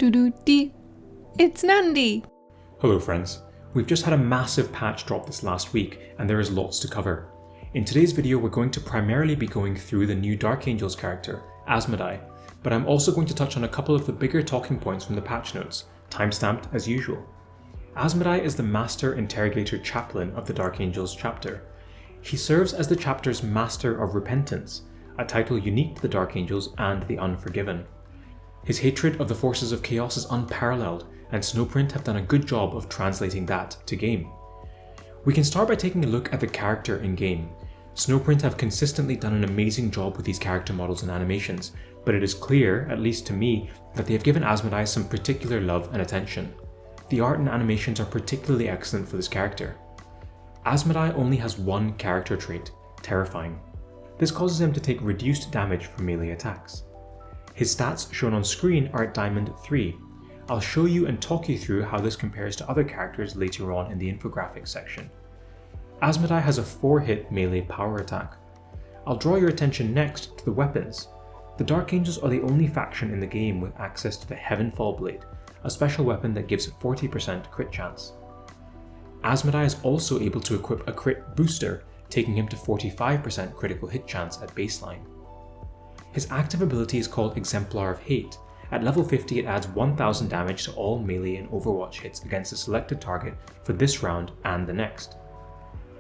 Doo-doo-dee. It's Nandi! Hello friends, we've just had a massive patch drop this last week and there is lots to cover. In today's video we're going to primarily be going through the new Dark Angels character, Asmodai, but I'm also going to touch on a couple of the bigger talking points from the patch notes, timestamped as usual. Asmodai is the Master Interrogator Chaplain of the Dark Angels chapter. He serves as the chapter's Master of Repentance, a title unique to the Dark Angels and the Unforgiven. His hatred of the forces of chaos is unparalleled, and Snowprint have done a good job of translating that to game. We can start by taking a look at the character in game. Snowprint have consistently done an amazing job with these character models and animations, but it is clear, at least to me, that they have given Asmodai some particular love and attention. The art and animations are particularly excellent for this character. Asmodai only has one character trait, Terrifying. This causes him to take reduced damage from melee attacks. His stats shown on screen are at Diamond 3. I'll show you and talk you through how this compares to other characters later on in the infographic section. Asmodai has a 4-hit melee power attack. I'll draw your attention next to the weapons. The Dark Angels are the only faction in the game with access to the Heavenfall Blade, a special weapon that gives 40% crit chance. Asmodai is also able to equip a crit booster, taking him to 45% critical hit chance at baseline. His active ability is called Exemplar of Hate. At level 50 it adds 1000 damage to all melee and Overwatch hits against a selected target for this round and the next.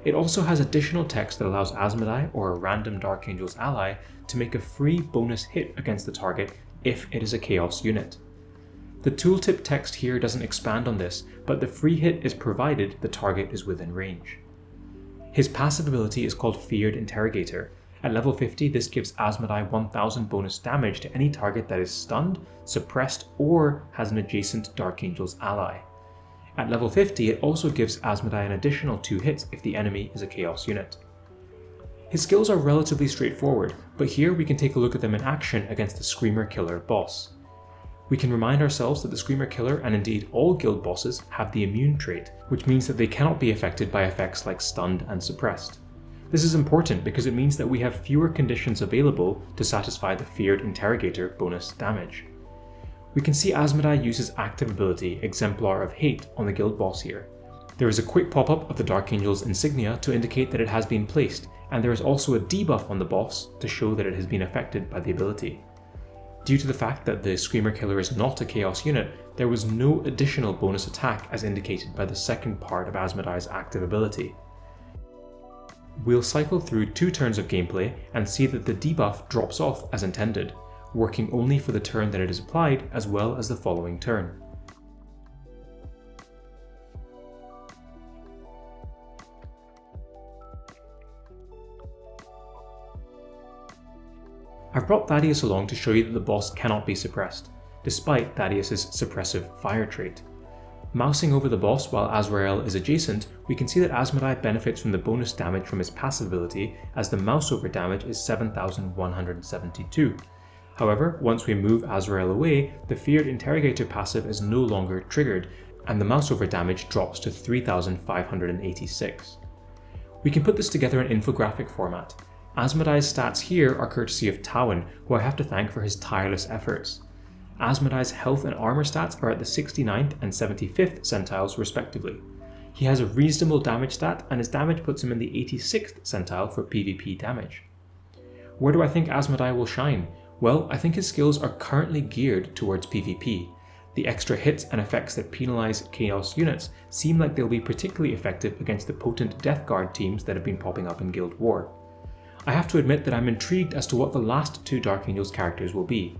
It also has additional text that allows Asmodai or a random Dark Angels ally to make a free bonus hit against the target if it is a Chaos unit. The tooltip text here doesn't expand on this, but the free hit is provided the target is within range. His passive ability is called Feared Interrogator. At level 50 this gives Asmodai 1000 bonus damage to any target that is stunned, suppressed, or has an adjacent Dark Angels ally. At level 50 it also gives Asmodai an additional 2 hits if the enemy is a Chaos unit. His skills are relatively straightforward, but here we can take a look at them in action against the Screamer Killer boss. We can remind ourselves that the Screamer Killer and indeed all guild bosses have the immune trait, which means that they cannot be affected by effects like stunned and suppressed. This is important because it means that we have fewer conditions available to satisfy the Feared Interrogator bonus damage. We can see Asmodai uses active ability Exemplar of Hate on the guild boss here. There is a quick pop-up of the Dark Angels insignia to indicate that it has been placed, and there is also a debuff on the boss to show that it has been affected by the ability. Due to the fact that the Screamer Killer is not a Chaos unit, there was no additional bonus attack as indicated by the second part of Asmodai's active ability. We'll cycle through 2 turns of gameplay and see that the debuff drops off as intended, working only for the turn that it is applied as well as the following turn. I've brought Thaddeus along to show you that the boss cannot be suppressed, despite Thaddeus' suppressive fire trait. Mousing over the boss while Azrael is adjacent, we can see that Asmodai benefits from the bonus damage from his passive ability, as the mouse over damage is 7172. However, once we move Azrael away, the Feared Interrogator passive is no longer triggered, and the mouse over damage drops to 3586. We can put this together in infographic format. Asmodai's stats here are courtesy of Tawin, who I have to thank for his tireless efforts. Asmodai's health and armor stats are at the 69th and 75th centiles respectively. He has a reasonable damage stat and his damage puts him in the 86th centile for PvP damage. Where do I think Asmodai will shine? Well, I think his skills are currently geared towards PvP. The extra hits and effects that penalise Chaos units seem like they'll be particularly effective against the potent Death Guard teams that have been popping up in Guild War. I have to admit that I'm intrigued as to what the last 2 Dark Angels characters will be.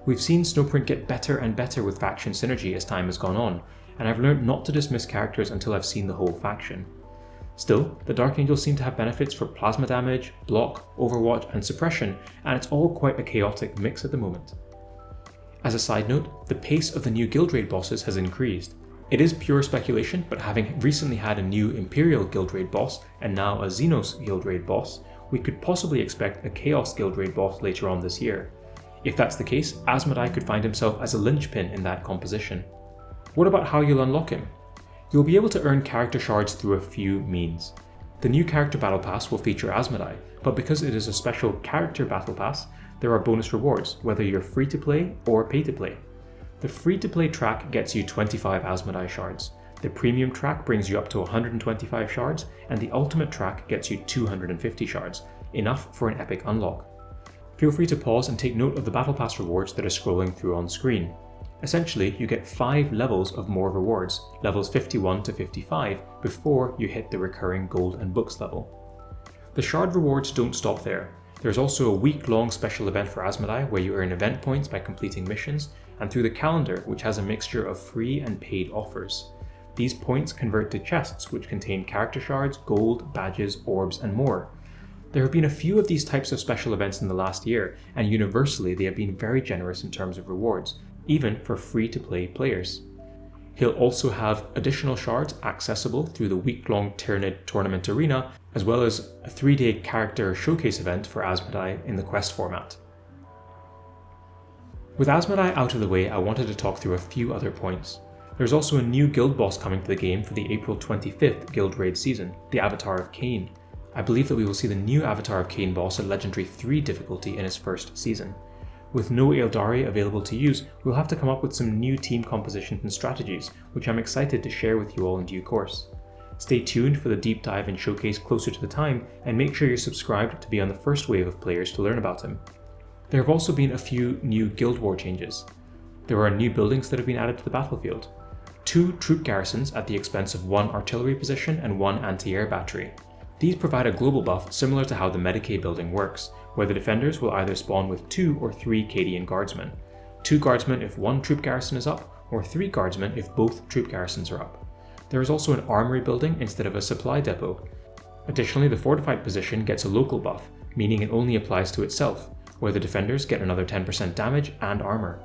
We've seen Snowprint get better and better with faction synergy as time has gone on, and I've learned not to dismiss characters until I've seen the whole faction. Still, the Dark Angels seem to have benefits for plasma damage, block, overwatch and suppression, and it's all quite a chaotic mix at the moment. As a side note, the pace of the new guild raid bosses has increased. It is pure speculation, but having recently had a new Imperial guild raid boss and now a Xenos guild raid boss, we could possibly expect a Chaos guild raid boss later on this year. If that's the case, Asmodai could find himself as a linchpin in that composition. What about how you'll unlock him? You'll be able to earn character shards through a few means. The new character battle pass will feature Asmodai, but because it is a special character battle pass, there are bonus rewards, whether you're free to play or pay to play. The free-to-play track gets you 25 Asmodai shards, the premium track brings you up to 125 shards, and the ultimate track gets you 250 shards, enough for an epic unlock. Feel free to pause and take note of the Battle Pass rewards that are scrolling through on screen. Essentially, you get 5 levels of more rewards, levels 51 to 55, before you hit the recurring gold and books level. The shard rewards don't stop there. There's also a week-long special event for Asmodai where you earn event points by completing missions, and through the calendar, which has a mixture of free and paid offers. These points convert to chests which contain character shards, gold, badges, orbs, and more. There have been a few of these types of special events in the last year, and universally they have been very generous in terms of rewards, even for free-to-play players. He'll also have additional shards accessible through the week-long Tyrannid Tournament Arena, as well as a 3-day character showcase event for Asmodai in the quest format. With Asmodai out of the way, I wanted to talk through a few other points. There's also a new guild boss coming to the game for the April 25th guild raid season, the Avatar of Khaine. I believe that we will see the new Avatar of Khaine boss at Legendary 3 difficulty in its first season. With no Eldari available to use, we'll have to come up with some new team compositions and strategies, which I'm excited to share with you all in due course. Stay tuned for the deep dive and showcase closer to the time, and make sure you're subscribed to be on the first wave of players to learn about him. There have also been a few new Guild War changes. There are new buildings that have been added to the battlefield. 2 troop garrisons at the expense of 1 artillery position and 1 anti-air battery. These provide a global buff similar to how the Medicae building works, where the defenders will either spawn with 2 or 3 Cadian guardsmen. 2 guardsmen if 1 troop garrison is up, or 3 guardsmen if both troop garrisons are up. There is also an armory building instead of a supply depot. Additionally, the fortified position gets a local buff, meaning it only applies to itself, where the defenders get another 10% damage and armor.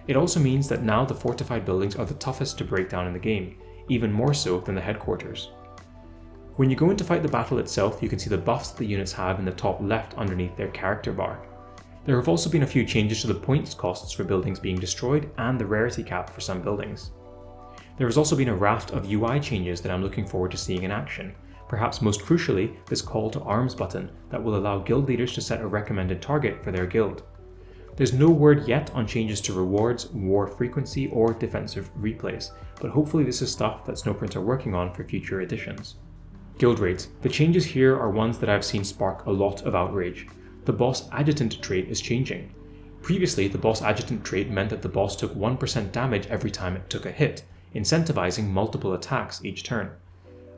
It also means that now the fortified buildings are the toughest to break down in the game, even more so than the headquarters. When you go in to fight the battle itself, you can see the buffs that the units have in the top left underneath their character bar. There have also been a few changes to the points costs for buildings being destroyed and the rarity cap for some buildings. There has also been a raft of UI changes that I'm looking forward to seeing in action, perhaps most crucially this call to arms button that will allow guild leaders to set a recommended target for their guild. There's no word yet on changes to rewards, war frequency, or defensive replays, but hopefully this is stuff that Snowprint are working on for future editions. Guild raids. The changes here are ones that I've seen spark a lot of outrage. The boss Adjutant trait is changing. Previously, the boss Adjutant trait meant that the boss took 1% damage every time it took a hit, incentivizing multiple attacks each turn.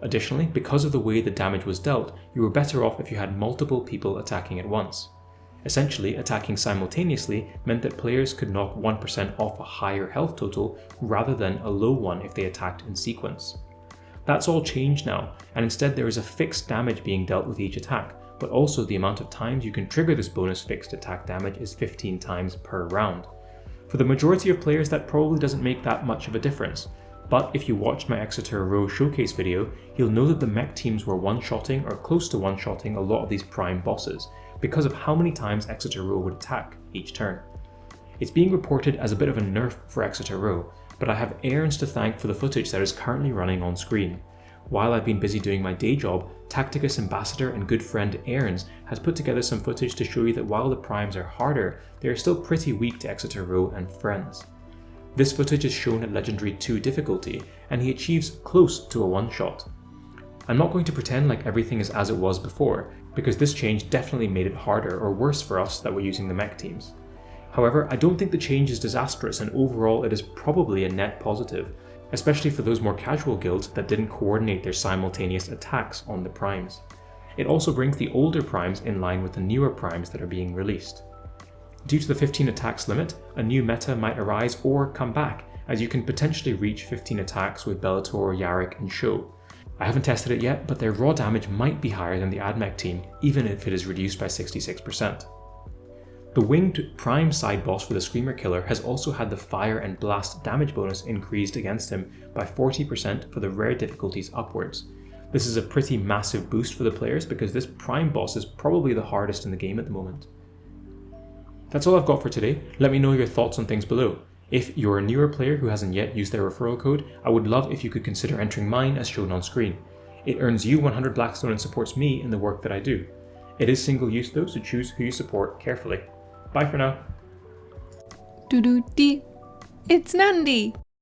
Additionally, because of the way the damage was dealt, you were better off if you had multiple people attacking at once. Essentially, attacking simultaneously meant that players could knock 1% off a higher health total rather than a low one if they attacked in sequence. That's all changed now, and instead there is a fixed damage being dealt with each attack, but also the amount of times you can trigger this bonus fixed attack damage is 15 times per round. For the majority of players that probably doesn't make that much of a difference, but if you watched my Exeter Row showcase video, you'll know that the mech teams were one-shotting or close to one-shotting a lot of these prime bosses, because of how many times Exeter Row would attack each turn. It's being reported as a bit of a nerf for Exeter Row, but I have Earns to thank for the footage that is currently running on screen. While I've been busy doing my day job, Tacticus ambassador and good friend Earns has put together some footage to show you that while the primes are harder, they are still pretty weak to Exeter Row and friends. This footage is shown at Legendary 2 difficulty, and he achieves close to a one-shot. I'm not going to pretend like everything is as it was before, because this change definitely made it harder or worse for us that were using the mech teams. However, I don't think the change is disastrous, and overall it is probably a net positive, especially for those more casual guilds that didn't coordinate their simultaneous attacks on the primes. It also brings the older primes in line with the newer primes that are being released. Due to the 15 attacks limit, a new meta might arise or come back, as you can potentially reach 15 attacks with Bellator, Yarick, and Sho. I haven't tested it yet, but their raw damage might be higher than the AdMech team, even if it is reduced by 66%. The winged prime side boss for the Screamer Killer has also had the fire and blast damage bonus increased against him by 40% for the rare difficulties upwards. This is a pretty massive boost for the players because this prime boss is probably the hardest in the game at the moment. That's all I've got for today. Let me know your thoughts on things below. If you're a newer player who hasn't yet used their referral code, I would love if you could consider entering mine as shown on screen. It earns you 100 Blackstone and supports me in the work that I do. It is single use though, so choose who you support carefully. Bye for now. Do-do-dee. It's Nandi!